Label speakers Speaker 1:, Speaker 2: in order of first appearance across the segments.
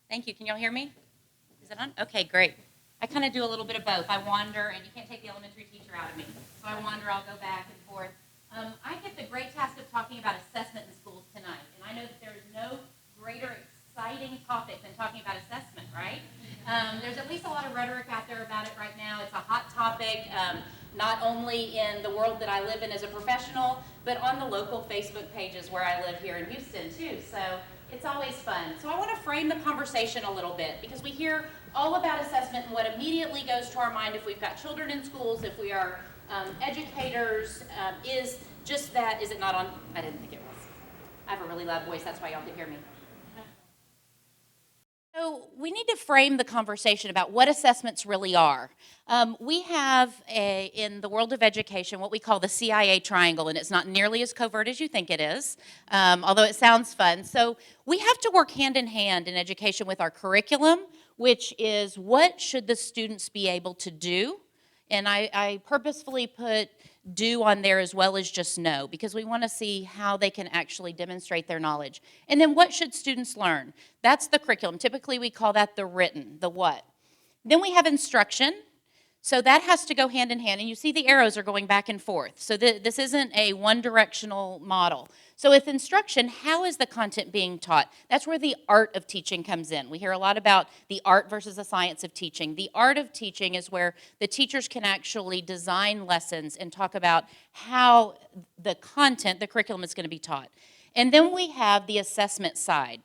Speaker 1: Thank you. Can y'all hear me? Is it on? Okay, great. I kind of do a little bit of both. I wander, and you can't take the elementary teacher out of me. So I wander, I'll go back and forth. I get the great task of talking about assessment in schools tonight. And I know that there is no greater exciting topic than talking about assessment, right? There's at least a lot of rhetoric out there about it right now. It's a hot topic, not only in the world that I live in as a professional, but on the local Facebook pages where I live here in Houston, too. So it's always fun. So I want to frame the conversation a little bit because we hear all about assessment and what immediately goes to our mind if we've got children in schools, if we are educators, is just that. Is it not on? I didn't think it was. I have a really loud voice. That's why y'all can hear me. So we need to frame the conversation about what assessments really are. We have, in the world of education, what we call the CIA triangle, and it's not nearly as covert as you think it is, although it sounds fun. So we have to work hand in hand in education with our curriculum, which is what should the students be able to do. And I purposefully put do on there as well as just know, because we want to see how they can actually demonstrate their knowledge. And then what should students learn? That's the curriculum. Typically we call that the written, the what. Then we have instruction. So that has to go hand in hand, and you see the arrows are going back and forth. So this isn't a one-directional model. So with instruction, how is the content being taught? That's where the art of teaching comes in. We hear a lot about the art versus the science of teaching. The art of teaching is where the teachers can actually design lessons and talk about how the content, the curriculum is going to be taught. And then we have the assessment side.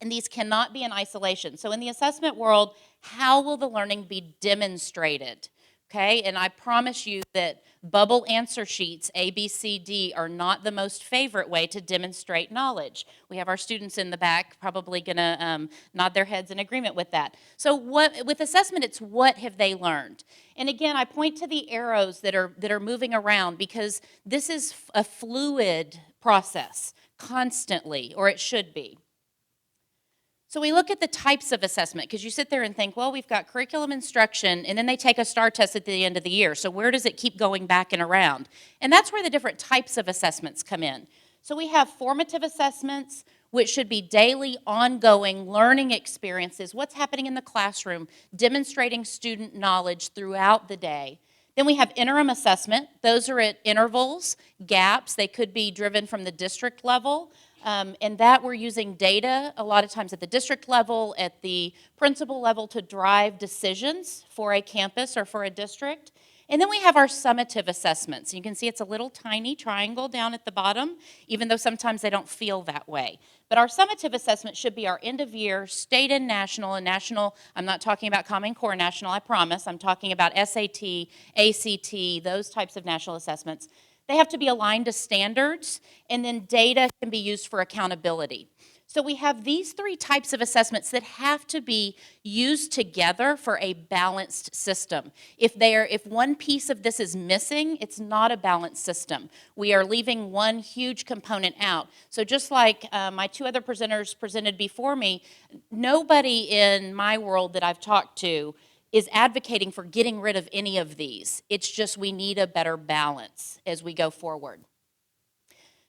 Speaker 1: And these cannot be in isolation. So in the assessment world, how will the learning be demonstrated? Okay, and I promise you that bubble answer sheets, A, B, C, D, are not the most favorite way to demonstrate knowledge. We have our students in the back probably gonna nod their heads in agreement with that. So with assessment, it's what have they learned? And again, I point to the arrows that are moving around because this is a fluid process constantly, or it should be. So we look at the types of assessment, because you sit there and think, well, we've got curriculum instruction, and then they take a STAR test at the end of the year. So where does it keep going back and around? And that's where the different types of assessments come in. So we have formative assessments, which should be daily, ongoing learning experiences, what's happening in the classroom, demonstrating student knowledge throughout the day. Then we have interim assessment. Those are at intervals, gaps. They could be driven from the district level. And that we're using data a lot of times at the district level, at the principal level to drive decisions for a campus or for a district. And then we have our summative assessments. You can see it's a little tiny triangle down at the bottom, even though sometimes they don't feel that way. But our summative assessment should be our end of year, state and national, I'm not talking about Common Core national, I promise. I'm talking about SAT, ACT, those types of national assessments. They have to be aligned to standards, and then data can be used for accountability. So we have these three types of assessments that have to be used together for a balanced system. If one piece of this is missing, it's not a balanced system. We are leaving one huge component out. So just like my two other presenters presented before me, nobody in my world that I've talked to is advocating for getting rid of any of these. It's just we need a better balance as we go forward.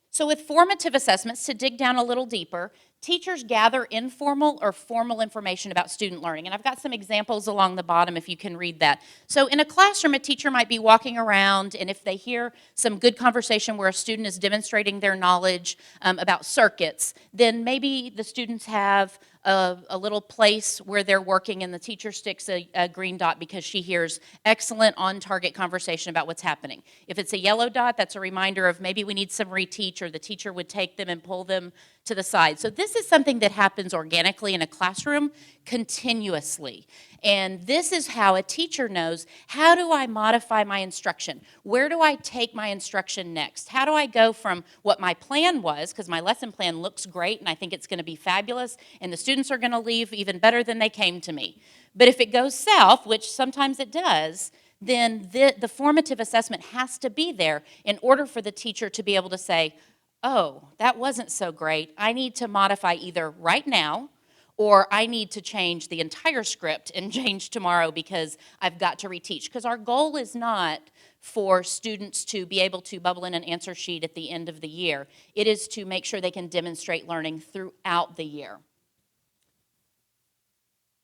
Speaker 1: So with formative assessments, to dig down a little deeper, teachers gather informal or formal information about student learning. And I've got some examples along the bottom if you can read that. So in a classroom, a teacher might be walking around, and if they hear some good conversation where a student is demonstrating their knowledge about circuits, then maybe the students have a little place where they're working, and the teacher sticks a green dot because she hears excellent on-target conversation about what's happening. If it's a yellow dot, that's a reminder of maybe we need some reteach, or the teacher would take them and pull them to the side. So this is something that happens organically in a classroom continuously. And this is how a teacher knows, how do I modify my instruction? Where do I take my instruction next? How do I go from what my plan was, because my lesson plan looks great and I think it's going to be fabulous, and the students are going to leave even better than they came to me. But if it goes south, which sometimes it does, then the formative assessment has to be there in order for the teacher to be able to say, oh, that wasn't so great. I need to modify either right now, or I need to change the entire script and change tomorrow because I've got to reteach. Because our goal is not for students to be able to bubble in an answer sheet at the end of the year. It is to make sure they can demonstrate learning throughout the year.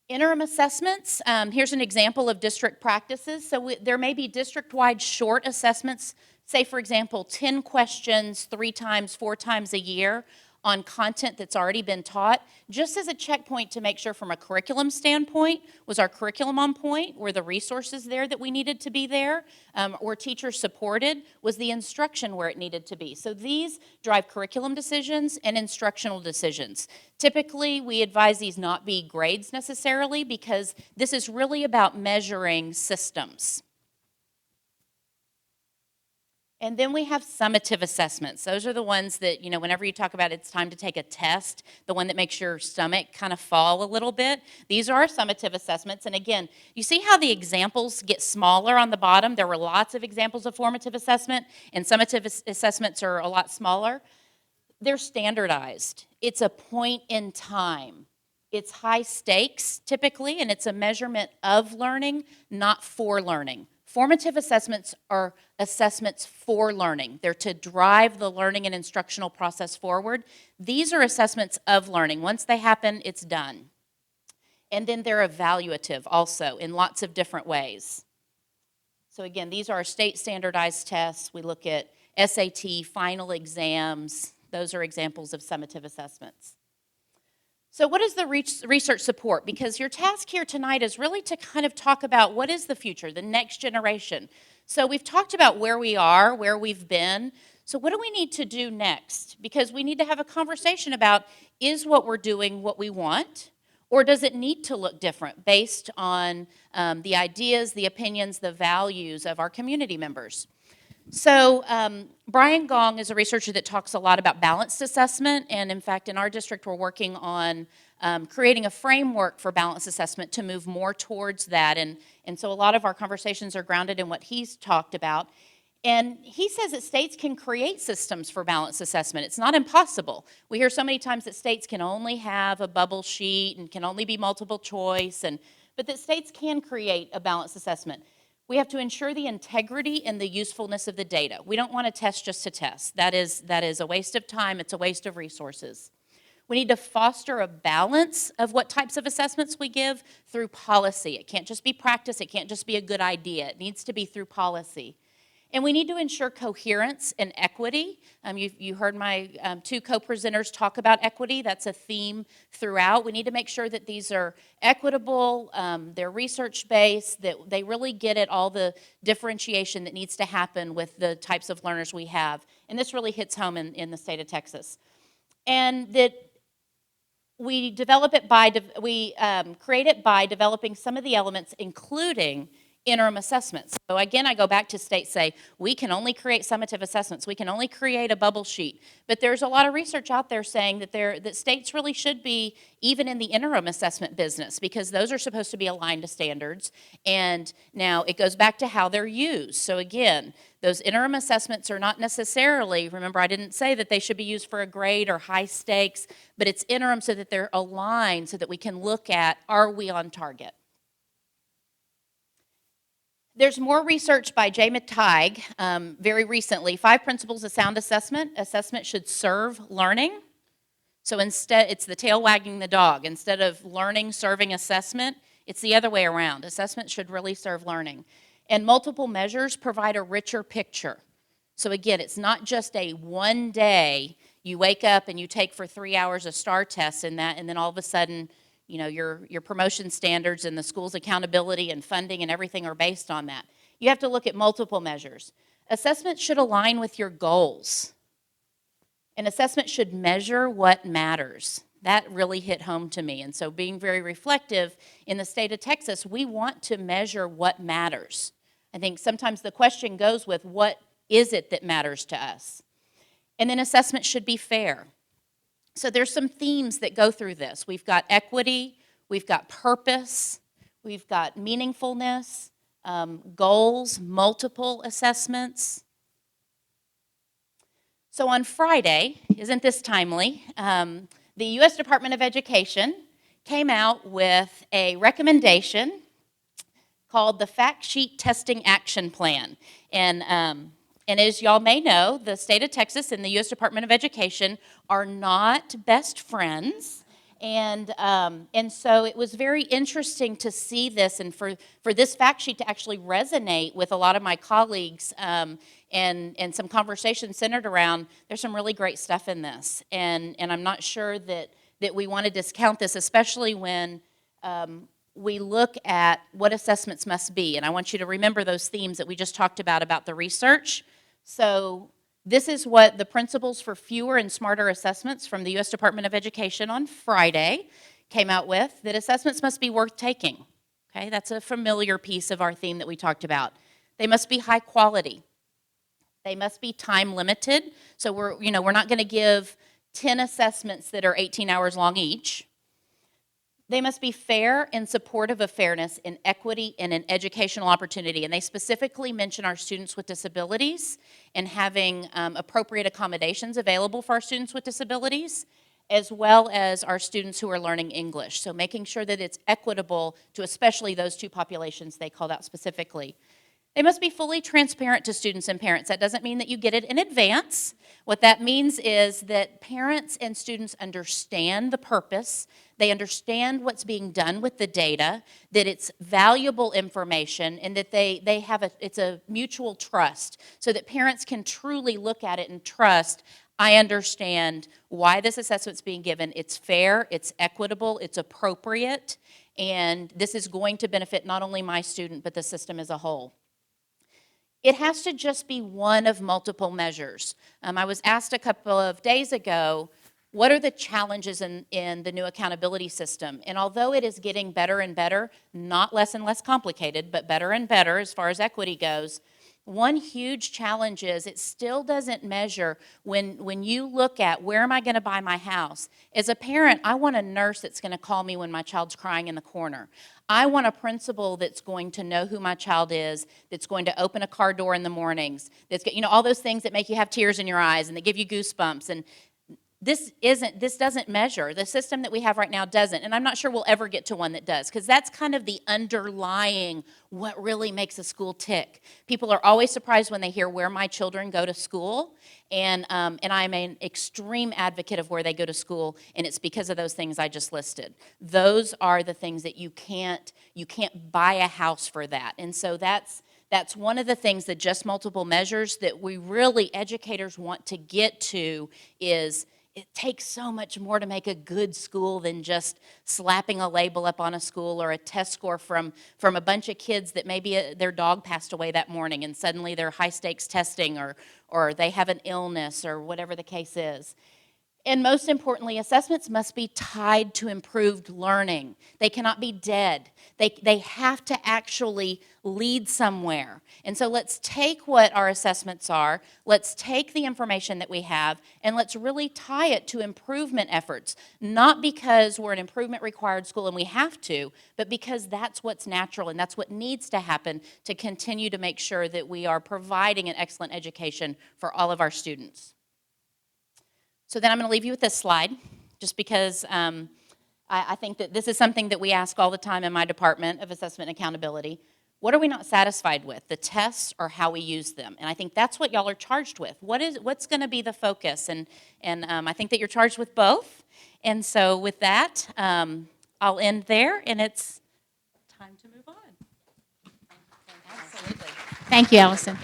Speaker 1: Interim assessments, here's an example of district practices. So there may be district-wide short assessments, say for example, 10 questions 3 times, 4 times a year on content that's already been taught, just as a checkpoint to make sure from a curriculum standpoint, was our curriculum on point? Were the resources there that we needed to be there? Were teachers supported? Was the instruction where it needed to be? So these drive curriculum decisions and instructional decisions. Typically, we advise these not be grades necessarily because this is really about measuring systems. And then we have summative assessments. Those are the ones that, whenever you talk about it's time to take a test, the one that makes your stomach kind of fall a little bit. These are our summative assessments. And again, you see how the examples get smaller on the bottom? There were lots of examples of formative assessment, and summative assessments are a lot smaller. They're standardized. It's a point in time. It's high stakes, typically, and it's a measurement of learning, not for learning. Formative assessments are assessments for learning. They're to drive the learning and instructional process forward. These are assessments of learning. Once they happen, it's done. And then they're evaluative also in lots of different ways. So again, these are state standardized tests. We look at SAT, final exams. Those are examples of summative assessments. So what is the research support? Because your task here tonight is really to kind of talk about what is the future, the next generation. So we've talked about where we are, where we've been. So what do we need to do next? Because we need to have a conversation about, is what we're doing what we want? Or does it need to look different based on the ideas, the opinions, the values of our community members? So Brian Gong is a researcher that talks a lot about balanced assessment, and in fact in our district we're working on creating a framework for balanced assessment to move more towards that, and so a lot of our conversations are grounded in what he's talked about. And he says that states can create systems for balanced assessment. It's not impossible. We hear so many times that states can only have a bubble sheet and can only be multiple choice, but that states can create a balanced assessment. We have to ensure the integrity and the usefulness of the data. We don't want to test just to test. That is a waste of time. It's a waste of resources. We need to foster a balance of what types of assessments we give through policy. It can't just be practice. It can't just be a good idea. It needs to be through policy. And we need to ensure coherence and equity. You heard my 2 co-presenters talk about equity. That's a theme throughout. We need to make sure that these are equitable, they're research-based, that they really get at all the differentiation that needs to happen with the types of learners we have. And this really hits home in the state of Texas. And that we develop it we create it by developing some of the elements, including interim assessments. So again, I go back to states say, we can only create summative assessments. We can only create a bubble sheet. But there's a lot of research out there saying that states really should be even in the interim assessment business because those are supposed to be aligned to standards. And now it goes back to how they're used. So again, those interim assessments are not necessarily, remember I didn't say that they should be used for a grade or high stakes, but it's interim so that they're aligned so that we can look at, are we on target? There's more research by Jay McTighe very recently, 5 Principles of Sound Assessment. Assessment should serve learning. So instead, it's the tail wagging the dog. Instead of learning serving assessment, it's the other way around. Assessment should really serve learning. And multiple measures provide a richer picture. So again, it's not just a one day, you wake up and you take for 3 hours a STAR test and then all of a sudden, your promotion standards and the school's accountability and funding and everything are based on that. You have to look at multiple measures. Assessment should align with your goals. And assessment should measure what matters. That really hit home to me. And so being very reflective in the state of Texas, we want to measure what matters. I think sometimes the question goes with what is it that matters to us? And then assessment should be fair. So there's some themes that go through this. We've got equity, we've got purpose, we've got meaningfulness, goals, multiple assessments. So on Friday, isn't this timely, the U.S. Department of Education came out with a recommendation called the Fact Sheet Testing Action Plan. And as y'all may know, the state of Texas and the U.S. Department of Education are not best friends. And so it was very interesting to see this and for this fact sheet to actually resonate with a lot of my colleagues, and some conversations centered around, there's some really great stuff in this. And I'm not sure that we want to discount this, especially when we look at what assessments must be. And I want you to remember those themes that we just talked about the research. So this is what the Principles for Fewer and Smarter Assessments from the U.S. Department of Education on Friday came out with, that assessments must be worth taking. Okay, that's a familiar piece of our theme that we talked about. They must be high quality. They must be time limited. So we're not going to give 10 assessments that are 18 hours long each. They must be fair and supportive of fairness and equity and an educational opportunity. And they specifically mention our students with disabilities and having appropriate accommodations available for our students with disabilities, as well as our students who are learning English. So making sure that it's equitable to especially those two populations they called out specifically. They must be fully transparent to students and parents. That doesn't mean that you get it in advance. What that means is that parents and students understand the purpose, they understand what's being done with the data, that it's valuable information, and that it's a mutual trust, so that parents can truly look at it and trust, I understand why this assessment's being given. It's fair, it's equitable, it's appropriate, and this is going to benefit not only my student, but the system as a whole. It has to just be one of multiple measures. I was asked a couple of days ago, what are the challenges in the new accountability system? And although it is getting better and better, not less and less complicated, but better and better as far as equity goes, one huge challenge is it still doesn't measure when you look at where am I going to buy my house. As a parent, I want a nurse that's going to call me when my child's crying in the corner. I want a principal that's going to know who my child is, that's going to open a car door in the mornings, that's all those things that make you have tears in your eyes and that give you goosebumps. And this doesn't measure. The system that we have right now doesn't, and I'm not sure we'll ever get to one that does, because that's kind of the underlying what really makes a school tick. People are always surprised when they hear where my children go to school, and I'm an extreme advocate of where they go to school, and it's because of those things I just listed. Those are the things that you can't buy a house for that, and so that's one of the things that just multiple measures that we really, educators want to get to is it takes so much more to make a good school than just slapping a label up on a school or a test score from a bunch of kids that maybe their dog passed away that morning and suddenly they're high-stakes testing or they have an illness or whatever the case is. And most importantly, assessments must be tied to improved learning. They cannot be dead. They have to actually lead somewhere. And so let's take what our assessments are, let's take the information that we have, and let's really tie it to improvement efforts. Not because we're an improvement required school and we have to, but because that's what's natural and that's what needs to happen to continue to make sure that we are providing an excellent education for all of our students. So then I'm going to leave you with this slide, just because I think that this is something that we ask all the time in my Department of Assessment and Accountability. What are we not satisfied with, the tests or how we use them? And I think that's what y'all are charged with. What's going to be the focus? And I think that you're charged with both. And so with that, I'll end there, and it's time to move on. Absolutely.
Speaker 2: Thank you, Allison.